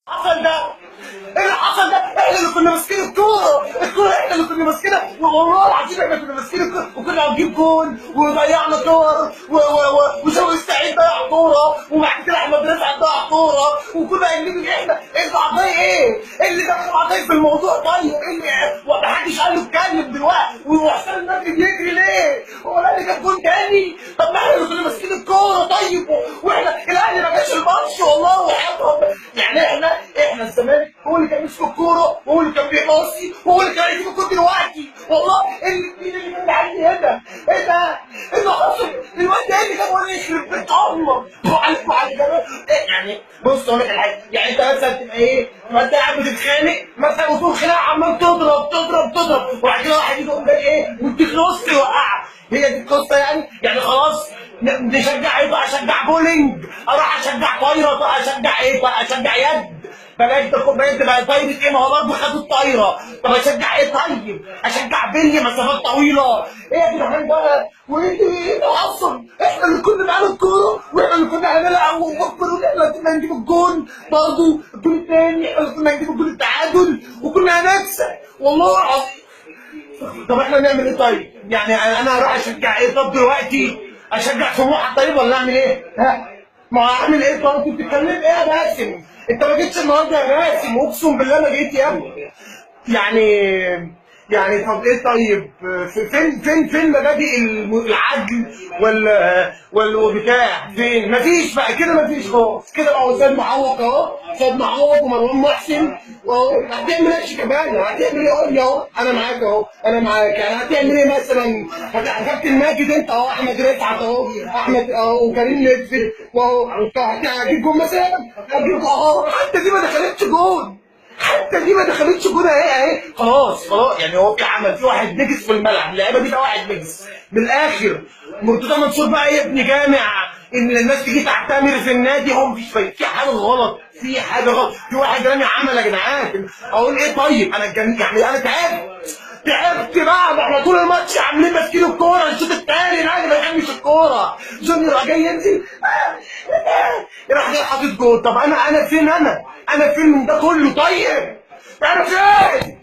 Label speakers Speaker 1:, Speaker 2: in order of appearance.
Speaker 1: حصل ده؟ ايه اللي حصل ده؟ احنا اللي كنا ماسكين الكوره احنا اللي كنا ماسكينها، والله العظيم احنا كنا ماسكين الكوره وكنا هنجيب جول وضيعنا كور وشوقي السعيد ضيع كوره وبعد كده احمد رفعت ضيع كوره وكنا قايلين ان احنا البعضيه ايه؟ إيه اللي دخل بعضيه في الموضوع؟ طيب ايه اللي محدش قال له اتكلم دلوقتي وحسام المجري بيجري ليه؟ هو الاهلي جاب جول تاني؟ طب ما احنا اللي كنا ماسكين الكوره طيب واحنا الاهلي ما جاش الماتش والله وحياتهم يعني احنا الزمالك هو اللي كان ماسك الكوره وهو اللي كان بيباصي وهو اللي كان هيجيب الكوره دلوقتي والله مين اللي كان بيعدي هنا؟ ايه ده؟ ايه اللي حصل؟ الواد ده اللي جاب ولا يخرب بيت امك وعلى جمال يعني بص اقول لك على حاجه يعني انت مثلا تبقى ايه؟ ما انت قاعد بتتخانق مثلا وتقوم خناقه عمال تضرب وبعد كده واحد يجي يقوم جاي ايه؟ ويديك نص يوقعك هي دي القصه يعني خلاص نشجع ايه بقى؟ اشجع بولينج اروح اشجع طايره بقى اشجع ايه بقى؟ اشجع يد بلاش بقيت بقى طايره ايه؟ ما هو برضه خدوا الطايره طب اشجع ايه طيب؟ اشجع بلي مسافات طويله ايه يا جدعان بقى؟ وايه ايه اصلا؟ احنا اللي كنا معانا الكوره واحنا اللي كنا هنلعب ونفكر احنا اللي كنا هنجيب الجون برضه الجون الثاني احنا اللي كنا هنجيب الجون التعادل وكنا هنكسب والله العظيم. طب احنا نعمل ايه طيب؟ يعني انا هروح اشجع ايه طب دلوقتي؟ اشجع سموحه طيب ولا اعمل ايه؟ ها؟ ما اعمل ايه طب؟ انت بتتكلم ايه يا باسم؟ انت ما جيتش النهارده يا باسم اقسم بالله ما جيت يا ابني. يعني طب ايه طيب؟ فين مبادئ العدل والبتاع؟ فين؟ مفيش بقى كده مفيش خالص كده بقى استاذ معوض اهو استاذ معوض ومروان محسن اهو هتعمل ايه كمان؟ هتعمل ايه؟ قول لي اهو انا معاك اهو انا معاك يعني هتعمل ايه مثلا؟ كابتن ماجد انت اهو احمد رفعت اهو احمد اهو وكريم لطفي واهو هتجيب جول مثلا؟ هتجيب اهو حتى دي ما دخلتش جول حتى دي ما دخلتش جون اهي خلاص يعني هو في عمل في واحد نجس في الملعب اللعيبه دي ده واحد نجس من الاخر. مرتضى منصور بقى يا ابني جامع ان الناس تيجي تعتمر في النادي هو مفيش في حاجه غلط في حاجه غلط في واحد رامي عمل يا جدعان اقول ايه طيب؟ انا يعني انا تعبت بقى ما احنا طول الماتش عاملين ماسكين الكوره الشوط الثاني الاهلي ما يحبش الكوره جونيور راح جاي ينزل راح جاي حاطط جول طب انا فين انا فين من ده كله طيب؟ انا فين؟